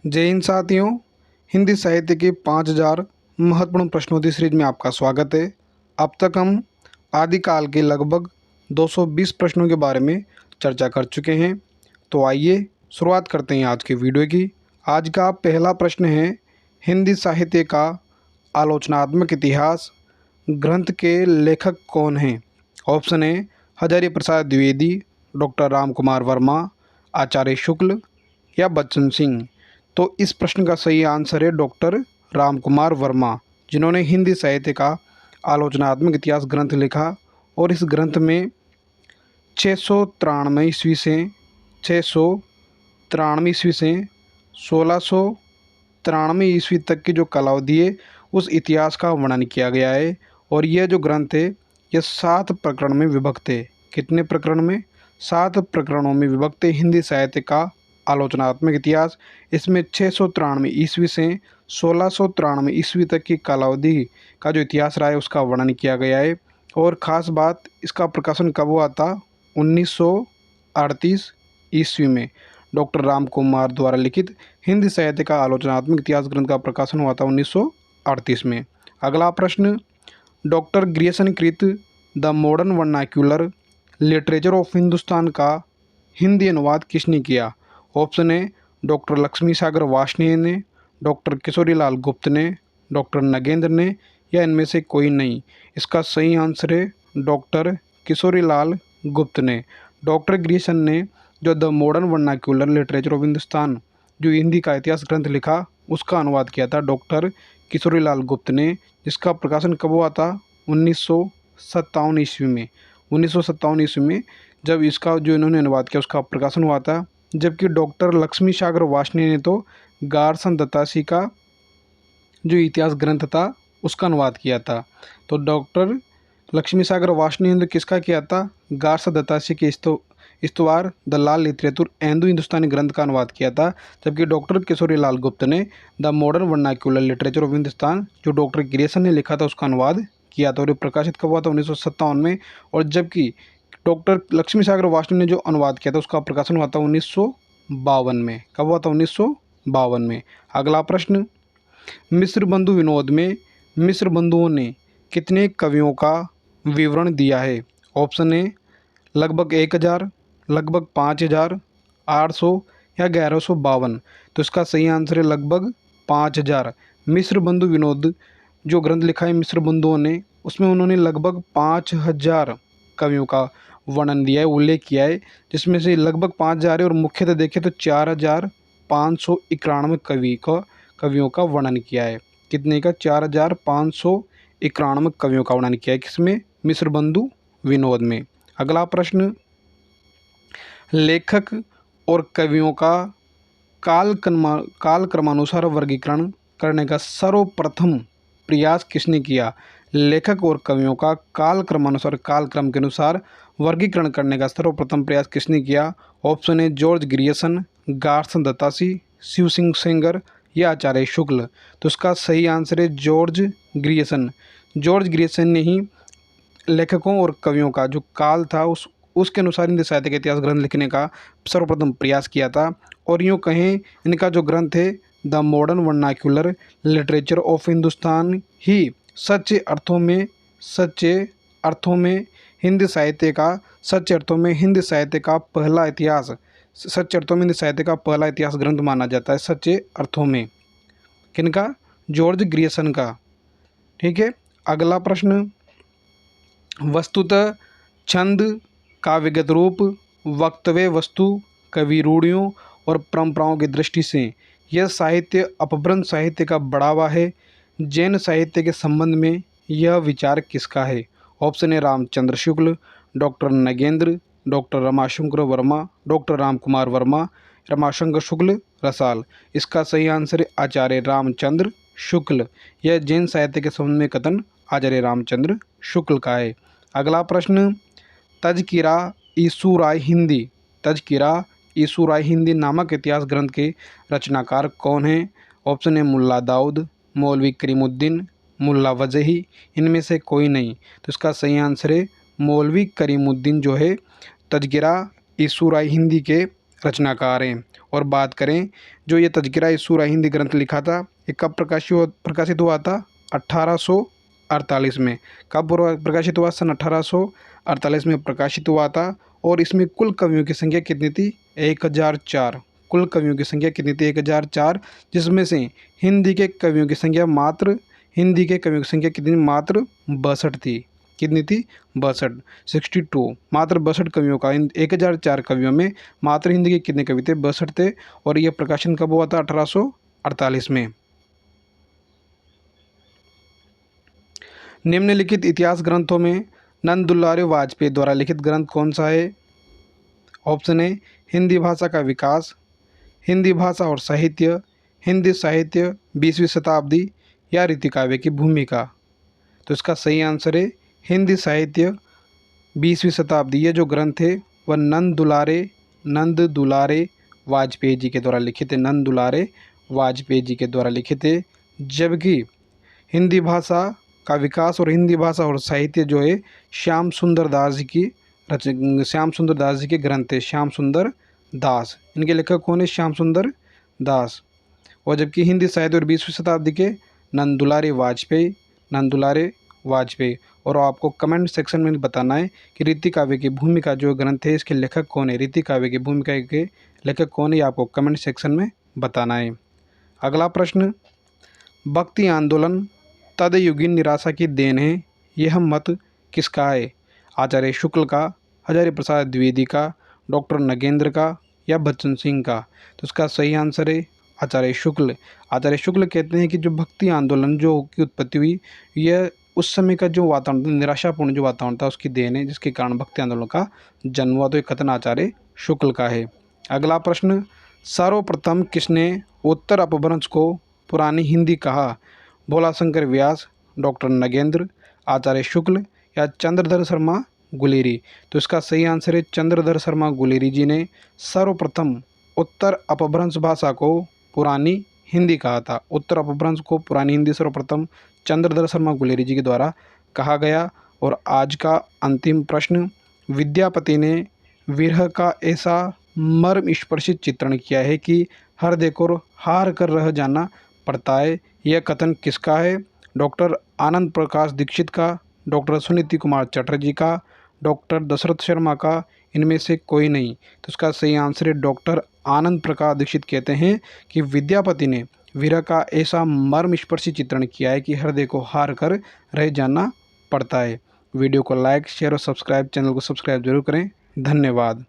जय हिंद साथियों। हिंदी साहित्य के 5000 महत्वपूर्ण प्रश्नोत्तरी सीरीज में आपका स्वागत है। अब तक हम आदिकाल के लगभग 220 प्रश्नों के बारे में चर्चा कर चुके हैं। तो आइए शुरुआत करते हैं आज के वीडियो की। आज का पहला प्रश्न है, हिंदी साहित्य का आलोचनात्मक इतिहास ग्रंथ के लेखक कौन हैं? ऑप्शन है हजारी प्रसाद द्विवेदी, डॉक्टर राम कुमार वर्मा, आचार्य शुक्ल या बच्चन सिंह। तो इस प्रश्न का सही आंसर है डॉक्टर राम कुमार वर्मा, जिन्होंने हिंदी साहित्य का आलोचनात्मक इतिहास ग्रंथ लिखा। और इस ग्रंथ में 693 ईस्वी से 693 ईस्वी से 1693 ईस्वी तक की जो कालावधि है उस इतिहास का वर्णन किया गया है। और यह जो ग्रंथ है यह 7 प्रकरण में विभक्त है। कितने प्रकरण में? 7 प्रकरणों में विभक्त है हिंदी साहित्य का आलोचनात्मक इतिहास। इसमें 693 ईस्वी से 1693 ईस्वी तक की कालावधि का जो इतिहास रहा है उसका वर्णन किया गया है। और ख़ास बात, इसका प्रकाशन कब हुआ था? 1938 ईस्वी में डॉक्टर राम कुमार द्वारा लिखित हिंदी साहित्य का आलोचनात्मक इतिहास ग्रंथ का प्रकाशन हुआ था 1938 में। अगला प्रश्न, डॉक्टर ग्रियर्सन कृत the modern vernacular literature of Hindustan का हिंदी अनुवाद किसने किया? ऑप्शन है डॉक्टर लक्ष्मी सागर वार्ष्णेय ने, डॉक्टर किशोरीलाल गुप्त ने, डॉक्टर नगेंद्र ने या इनमें से कोई नहीं। इसका सही आंसर है डॉक्टर किशोरीलाल गुप्त ने। डॉक्टर ग्रियर्सन ने जो the modern vernacular literature of Hindustan जो हिंदी का इतिहास ग्रंथ लिखा उसका अनुवाद किया था डॉक्टर किशोरीलाल गुप्त ने, जिसका प्रकाशन कब हुआ था? 1957 ईस्वी में। 1957 ईस्वी में जब इसका जो इन्होंने अनुवाद किया उसका प्रकाशन हुआ था। जबकि डॉक्टर लक्ष्मी सागर वार्ष्णेय ने तो गारसन दत्तासी का जो इतिहास ग्रंथ था उसका अनुवाद किया था। तो डॉक्टर लक्ष्मी सागर वार्ष्णेय ने किसका किया था? गारसन दत्तासी के इस्तवार द लाल लिटरेचर हिंदू हिंदुस्तानी ग्रंथ का अनुवाद किया था। जबकि डॉक्टर किशोरीलाल गुप्त ने the modern vernacular literature of Hindustan जो डॉक्टर ग्रियर्सन ने लिखा था उसका अनुवाद किया था। और ये प्रकाशित कब हुआ था? 1957 में। और जबकि डॉक्टर लक्ष्मी सागर वार्ष्णेय ने जो अनुवाद किया था उसका प्रकाशन हुआ था 1952 में। कब हुआ था? 1952 में। अगला प्रश्न, मिस्र बंधु विनोद में मिस्र बंधुओं ने कितने कवियों का विवरण दिया है? ऑप्शन है लगभग 1000, लगभग 5000, 800 या 1152। तो इसका सही आंसर है लगभग 5000। मिस्र बंधु विनोद जो ग्रंथ लिखा है मिस्र बंधुओं ने, उसमें उन्होंने लगभग 5000 कवियों का वर्णन दिया है, उल्लेख किया है, जिसमें से लगभग 5000 है और मुख्यतः देखें तो 4591 कवियों का वर्णन किया है। कितने का? 4591 कवियों का वर्णन किया है। किसमें? मिस्र बंधु विनोद में। अगला प्रश्न, लेखक और कवियों का काल क्रमानुसार वर्गीकरण करने का सर्वप्रथम प्रयास किसने किया? लेखक और कवियों का काल क्रमानुसार कालक्रम के अनुसार वर्गीकरण करने का सर्वप्रथम प्रयास किसने किया? ऑप्शन है जॉर्ज ग्रियर्सन, गारसन दत्तासी, शिव सिंह सेंगर या आचार्य शुक्ल। तो इसका सही आंसर है जॉर्ज ग्रियर्सन। जॉर्ज ग्रियर्सन ने ही लेखकों और कवियों का जो काल था उसके अनुसार हिंदी साहित्य का इतिहास ग्रंथ लिखने का सर्वप्रथम प्रयास किया था। और यूँ कहें इनका जो ग्रंथ है the modern vernacular literature of Hindustan ही सच्चे अर्थों में हिंदी साहित्य का पहला इतिहास ग्रंथ माना जाता है सच्चे अर्थों में। किनका? जॉर्ज ग्रियर्सन का। ठीक है। अगला प्रश्न, वस्तुतः छंद, काव्यगत रूप, वक्तव्य वस्तु, कवि रूढ़ियों और परंपराओं की दृष्टि से यह साहित्य अपभ्रंश साहित्य का बढ़ावा है। जैन साहित्य के संबंध में यह विचार किसका है? ऑप्शन है Ramchandra Shukla, doctor Nagendra, doctor Ramashankar Verma, doctor Ram Kumar Verma, Ramashankar Shukla Rasal. इसका सही आंसर है आचार्य रामचंद्र शुक्ल। यह जैन साहित्य के संबंध में कथन आचार्य रामचंद्र शुक्ल का है। अगला प्रश्न, तज़किरा ईसुराय हिंदी नामक इतिहास ग्रंथ के रचनाकार कौन हैं? ऑप्शन है मुल्ला दाऊद, मौलवी करीमुद्दीन, मुल्ला वजही, इनमें से कोई नहीं। तो इसका सही आंसर है मौलवी करीमुद्दीन जो है तज़किरा ईसुराय हिंदी के रचनाकार हैं। और बात करें जो ये तज़किरा सूरा हिंदी ग्रंथ लिखा था, ये कब प्रकाशित हुआ था? 1848 में। कब प्रकाशित हुआ? सन 1848 में प्रकाशित हुआ था। और इसमें कुल कवियों की संख्या कितनी थी? 1004। कुल कवियों की संख्या कितनी थी? 1004, जिसमें से हिंदी के कवियों की संख्या कितनी? मात्र 62 थी। कितनी थी? 62, 62, मात्र 62 कवियों का। इन 1004 कवियों में मात्र हिंदी के कितने कवि थे? 62 थे। और यह प्रकाशन कब हुआ था? 1848 में। निम्नलिखित इतिहास ग्रंथों में नंद दुलारे वाजपेयी द्वारा लिखित ग्रंथ कौन सा है? ऑप्शन ए हिंदी भाषा का विकास, हिंदी भाषा और साहित्य, हिंदी साहित्य 20वीं शताब्दी, या रीति काव्य की भूमिका। तो इसका सही आंसर है हिंदी साहित्य 20वीं शताब्दी। ये जो ग्रंथ है वह नंद दुलारे वाजपेयी जी के द्वारा लिखित है। नंद दुलारे वाजपेयी जी के द्वारा लिखित है। जबकि हिंदी भाषा का विकास और हिंदी भाषा और साहित्य जो है श्याम सुंदर दास जी के ग्रंथ है। श्याम सुंदर दास, इनके लेखक कौन है? श्याम सुंदर दास। और जबकि हिंदी साहित्य और 20वीं शताब्दी के नंद दुलारे वाजपेयी। और आपको कमेंट सेक्शन में बताना है कि रीति काव्य की भूमिका जो ग्रंथ है इसके लेखक कौन है? रीति काव्य की भूमिका के लेखक कौन है? ये आपको कमेंट सेक्शन में बताना है। अगला प्रश्न, भक्ति आंदोलन तदयुगीन निराशा की देन है, यह मत किसका है? आचार्य शुक्ल का, हजारी प्रसाद द्विवेदी का, डॉक्टर नगेंद्र का, या बच्चन सिंह का? तो इसका सही आंसर है आचार्य शुक्ल। आचार्य शुक्ल कहते हैं कि जो भक्ति आंदोलन जो की उत्पत्ति हुई, यह उस समय का जो वातावरण, निराशापूर्ण जो वातावरण था उसकी देन है, जिसके कारण भक्ति आंदोलन का जन्म हुआ। तो ये कथन आचार्य शुक्ल का है। अगला प्रश्न, सर्वप्रथम किसने उत्तर अपभ्रंश को पुरानी हिंदी कहा? भोलाशंकर व्यास, डॉक्टर नगेंद्र, आचार्य शुक्ल, या चंद्रधर शर्मा गुलेरी? तो इसका सही आंसर है चंद्रधर शर्मा गुलेरी जी ने सर्वप्रथम उत्तर अपभ्रंश भाषा को पुरानी हिंदी कहा था। उत्तर अपभ्रंश को पुरानी हिंदी सर्वप्रथम चंद्रधर शर्मा गुलेरी जी के द्वारा कहा गया। और आज का अंतिम प्रश्न, विद्यापति ने विरह का ऐसा मर्म स्पर्शित चित्रण किया है कि हृदय को हार कर रह जाना पड़ता है, यह कथन किसका है? डॉक्टर आनंद प्रकाश दीक्षित का, डॉक्टर सुनीति कुमार चटर्जी का, डॉक्टर दशरथ शर्मा का, इनमें से कोई नहीं? तो इसका सही आंसर है डॉक्टर आनंद प्रकाश दीक्षित कहते हैं कि विद्यापति ने विरह का ऐसा मर्मस्पर्शी चित्रण किया है कि हृदय को हार कर रह जाना पड़ता है। वीडियो को लाइक, शेयर और सब्सक्राइब, चैनल को सब्सक्राइब जरूर करें। धन्यवाद।